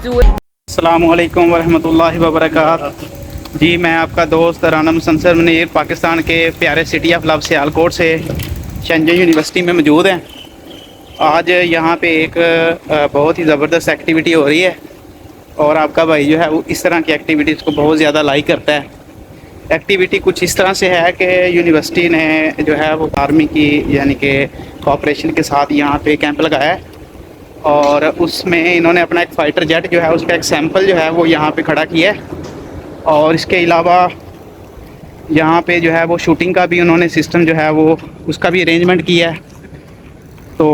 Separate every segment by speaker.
Speaker 1: अस्सलामुअलैकुम वरहमतुल्लाहि वबरकातुहू। जी मैं आपका दोस्त राना मुसन्सर मुनीर पाकिस्तान के प्यारे सिटी ऑफ लव सियालकोट से शेंजन यूनिवर्सिटी में मौजूद हैं। आज यहाँ पे एक बहुत ही ज़बरदस्त एक्टिविटी हो रही है और आपका भाई जो है वो इस तरह की एक्टिविटीज़ को बहुत ज़्यादा लाइक करता है। एक्टिविटी कुछ इस तरह से है कि यूनिवर्सिटी ने जो है वो आर्मी की यानी कि कोऑपरेशन के साथ यहाँ पे कैंप लगाया है और उसमें इन्होंने अपना एक फ़ाइटर जेट जो है उसका एक सैंपल जो है वो यहाँ पे खड़ा किया है और इसके अलावा यहाँ पे जो है वो शूटिंग का भी उन्होंने सिस्टम जो है वो उसका भी अरेंजमेंट किया है। तो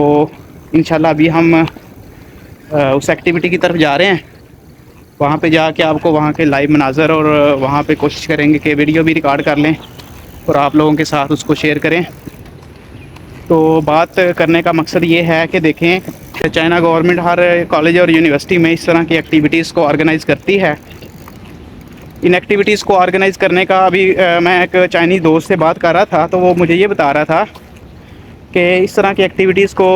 Speaker 1: इंशाल्लाह अभी हम उस एक्टिविटी की तरफ जा रहे हैं। वहाँ पे जाके आपको वहाँ के लाइव मनाज़र और वहाँ पे कोशिश करेंगे कि वीडियो भी रिकॉर्ड कर लें और आप लोगों के साथ उसको शेयर करें। तो बात करने का मकसद ये है कि देखें चाइना गवर्नमेंट हर कॉलेज और यूनिवर्सिटी में इस तरह की एक्टिविटीज़ को ऑर्गेनाइज़ करती है। इन एक्टिविटीज़ को ऑर्गेनाइज़ करने का अभी मैं एक चाइनीज़ दोस्त से बात कर रहा था तो वो मुझे ये बता रहा था कि इस तरह की एक्टिविटीज़ को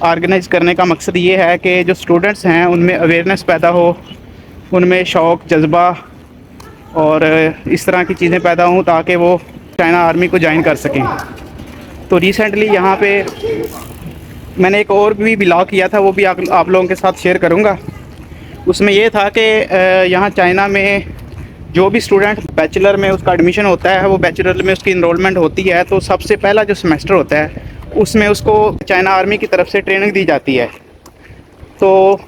Speaker 1: ऑर्गेनाइज़ करने का मकसद ये है कि जो स्टूडेंट्स हैं उनमें अवेयरनेस पैदा हो, उनमें शौक़ जज्बा और इस तरह की चीज़ें पैदा हों ताकि वो चाइना आर्मी को ज्वाइन कर सकें। तो रिसेंटली यहाँ पे मैंने एक और भी ब्लॉग किया था, वो भी आप लोगों के साथ शेयर करूँगा। उसमें ये था कि यहाँ चाइना में जो भी स्टूडेंट बैचलर में उसका एडमिशन होता है, वो बैचलर में उसकी इनरोलमेंट होती है, तो सबसे पहला जो सेमेस्टर होता है उसमें उसको चाइना आर्मी की तरफ से ट्रेनिंग दी जाती है। तो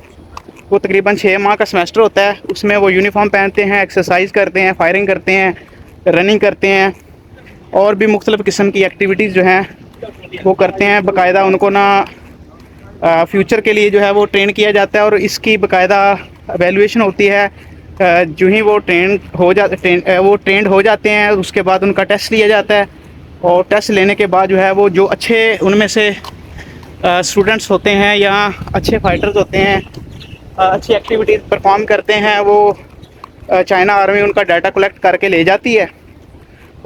Speaker 1: वो तकरीबन 6 माह का सेमेस्टर होता है। उसमें वो यूनिफॉर्म पहनते हैं, एक्सरसाइज करते हैं, फायरिंग करते हैं, रनिंग करते हैं और भी मुख्तलिफ़ किस्म की एक्टिविटीज़ जो हैं वो करते हैं। बाकायदा उनको ना फ्यूचर के लिए जो है वो ट्रेन किया जाता है और इसकी बाकायदा एवेलुएशन होती है। जो ही वो ट्रेंड हो जाते हैं उसके बाद उनका टेस्ट लिया जाता है और टेस्ट लेने के बाद जो है वो जो अच्छे उनमें से स्टूडेंट्स होते हैं या अच्छे फाइटर्स होते हैं, अच्छी एक्टिविटीज़ परफॉर्म करते हैं, वो चाइना आर्मी उनका डाटा कलेक्ट करके ले जाती है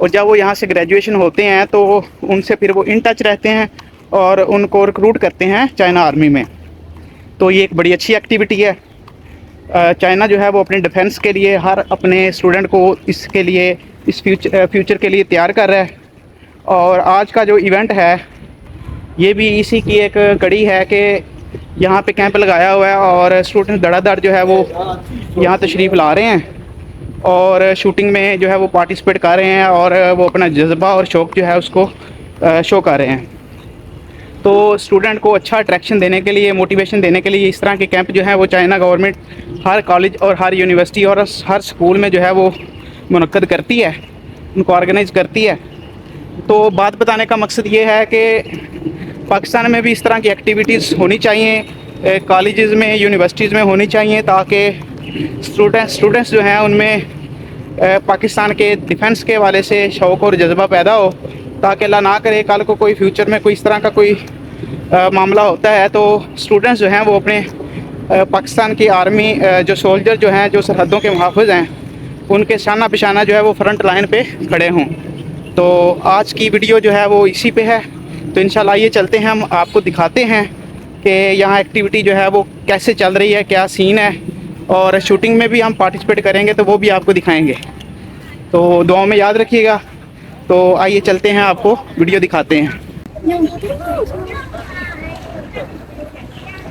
Speaker 1: और जब वो यहाँ से ग्रेजुएशन होते हैं तो उनसे फिर वो इन टच रहते हैं और उनको रिक्रूट करते हैं चाइना आर्मी में। तो ये एक बड़ी अच्छी एक्टिविटी है। चाइना जो है वो अपने डिफेंस के लिए हर अपने स्टूडेंट को इसके लिए इस फ्यूचर के लिए तैयार कर रहा है और आज का जो इवेंट है ये भी इसी की एक कड़ी है कि यहाँ पे कैंप लगाया हुआ है और स्टूडेंट धड़ाधड़ जो है वो यहाँ तशरीफ़ ला रहे हैं और शूटिंग में जो है वो पार्टिसिपेट कर रहे हैं और वो अपना जज्बा और शौक़ जो है उसको शो कर रहे हैं। तो स्टूडेंट को अच्छा अट्रैक्शन देने के लिए, मोटिवेशन देने के लिए इस तरह के कैंप जो है वो चाइना गवर्नमेंट हर कॉलेज और हर यूनिवर्सिटी और हर स्कूल में जो है वो मुनक्कद करती है, उनको ऑर्गेनाइज़ करती है। तो बात बताने का मकसद ये है कि पाकिस्तान में भी इस तरह की एक्टिविटीज़ होनी चाहिए, कॉलेजेस में, यूनिवर्सिटीज़ में होनी चाहिए ताकि स्टूडेंट्स जो हैं उनमें पाकिस्तान के डिफेंस के वाले से शौक़ और जज्बा पैदा हो, ताकि अल्लाह ना करे कल को कोई फ्यूचर में कोई इस तरह का कोई मामला होता है तो स्टूडेंट्स जो हैं वो अपने पाकिस्तान की आर्मी जो सोल्जर जो हैं, जो सरहदों के मुहाफ़िज़ हैं, उनके शाना बिशाना जो है वो फ्रंट लाइन पे खड़े हों। तो आज की वीडियो जो है वो इसी पे है। तो इंशाल्लाह ये चलते हैं, हम आपको दिखाते हैं कि यहाँ एक्टिविटी जो है वो कैसे चल रही है, क्या सीन है और शूटिंग में भी हम पार्टिसिपेट करेंगे तो वो भी आपको दिखाएंगे। तो दुआ में याद रखिएगा। तो आइए चलते हैं, आपको वीडियो दिखाते हैं।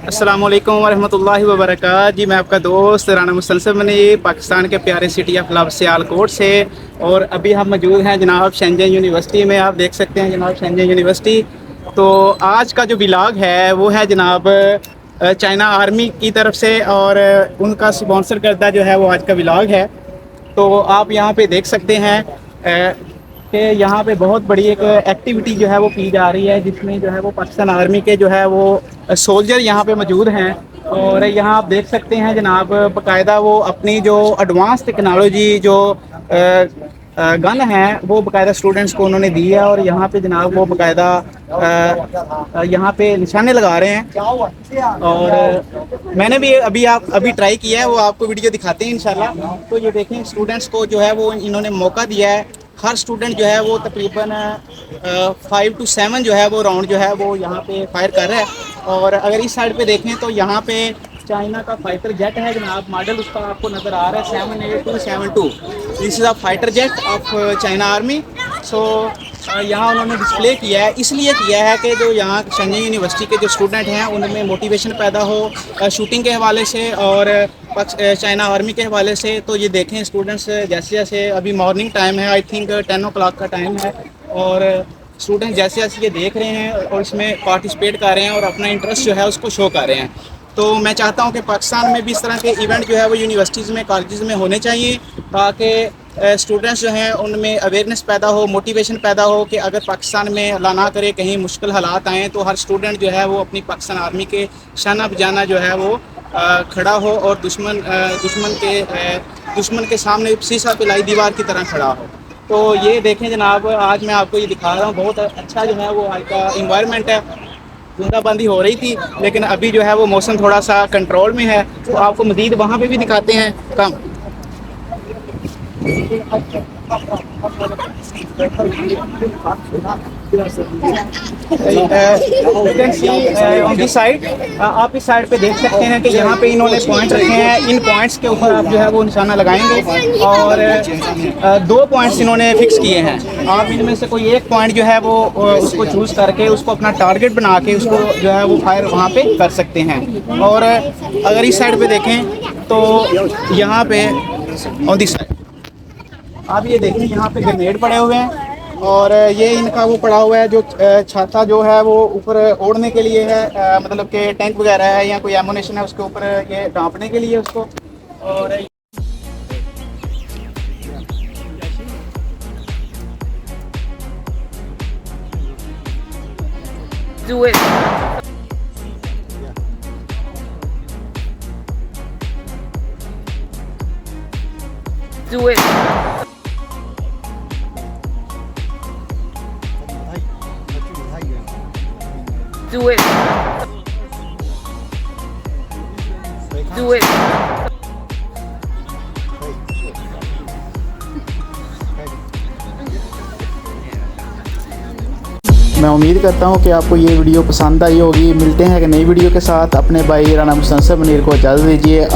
Speaker 1: अस्सलामुअलैकुम वरहमतुल्लाहि वबरकातुहू। जी मैं आपका दोस्त राना मुसन्सर मुनीर पाकिस्तान के प्यारे सिटी ऑफ लव सियालकोट से और अभी हम मौजूद हैं जनाब शेंजन यूनिवर्सिटी में। आप देख सकते हैं जनाब शेंजन यूनिवर्सिटी। तो आज का जो व्लॉग है वो है जनाब चाइना आर्मी की तरफ से और उनका स्पॉन्सर करता जो है वो आज का व्लॉग है। तो आप यहाँ पे देख सकते हैं कि यहाँ पे बहुत बड़ी एक एक्टिविटी जो है वो की जा रही है जिसमें जो है वो पाकिस्तान आर्मी के जो है वो सोल्जर यहाँ पे मौजूद हैं और यहाँ आप देख सकते हैं जनाब बाकायदा वो अपनी जो एडवांस टेक्नोलॉजी जो गन है वो बाकायदा स्टूडेंट्स को उन्होंने दी है और यहाँ पे जनाब वो बाकायदा यहाँ पे निशाने लगा रहे हैं और मैंने भी अभी ट्राई किया है, वो आपको वीडियो दिखाते हैं इंशाल्लाह। तो ये देखें स्टूडेंट्स को जो है वो इन्होंने मौका दिया है। हर स्टूडेंट जो है वो तकरीबन 5 to 7 जो है वो राउंड जो है वो यहाँ पे फायर कर रहा है और अगर इस साइड पे देखें तो यहाँ पे चाइना का फाइटर जेट है जनाब, मॉडल उसका आपको नज़र आ रहा है 78272। This is a fighter jet of China army. So यहाँ उन्होंने डिस्प्ले किया है, इसलिए किया है कि जो यहाँ शेंजन यूनिवर्सिटी के जो स्टूडेंट हैं उनमें मोटिवेशन पैदा हो शूटिंग के हवाले से और चाइना आर्मी के हवाले से। तो ये देखें स्टूडेंट्स जैसे जैसे अभी मॉर्निंग टाइम है, आई थिंक 10 o'clock का टाइम है, और स्टूडेंट जैसे जैसे ये देख रहे हैं और इसमें पार्टिसिपेट कर रहे हैं और अपना इंटरेस्ट जो है उसको शो कर रहे हैं। तो मैं चाहता हूँ कि पाकिस्तान में भी इस तरह के इवेंट जो है वो यूनिवर्सिटीज़ में, कॉलेजेस में होने चाहिए, ताकि स्टूडेंट्स जो हैं उनमें अवेयरनेस पैदा हो, मोटिवेशन पैदा हो कि अगर पाकिस्तान में अल्लाह ना करे कहीं मुश्किल हालात आएँ तो हर स्टूडेंट जो है वो अपनी पाकिस्तान आर्मी के शाना बजाना जो है वो खड़ा हो और दुश्मन के सामने शीशा पिलाई दीवार की तरह खड़ा हो। तो ये देखें जनाब, आज मैं आपको ये दिखा रहा हूँ, बहुत अच्छा जो है वो आज का इन्वायरमेंट है। बूंदाबांदी हो रही थी लेकिन अभी जो है वो मौसम थोड़ा सा कंट्रोल में है, तो आपको मज़ीद वहाँ पे भी दिखाते हैं कम। साइड आप इस साइड पे देख सकते हैं कि यहाँ पे इन्होंने पॉइंट रखे हैं, इन पॉइंट्स के ऊपर आप जो है वो निशाना लगाएंगे और 2 पॉइंट्स इन्होंने फिक्स किए हैं। आप इनमें से कोई एक पॉइंट जो है वो उसको चूज़ करके उसको अपना टारगेट बना के उसको जो है वो फायर वहाँ पे कर सकते हैं। और अगर इस साइड पे देखें तो यहाँ पे ऑन दिस साइड आप ये देखें, यहाँ पे ग्रेनेड पड़े हुए हैं और ये इनका वो पड़ा हुआ है जो छाता जो है वो ऊपर ओढ़ने के लिए है, मतलब कि टैंक वगैरह है या कोई एमुनेशन है उसके ऊपर ये ढांपने के लिए उसको। और
Speaker 2: Do it. Do it. Do it. Do it.
Speaker 1: मैं उम्मीद करता हूँ कि आपको ये वीडियो पसंद आई होगी। मिलते हैं एक नई वीडियो के साथ। अपने भाई राना मुस्तनसर मुनीर को इजाज़त दीजिए।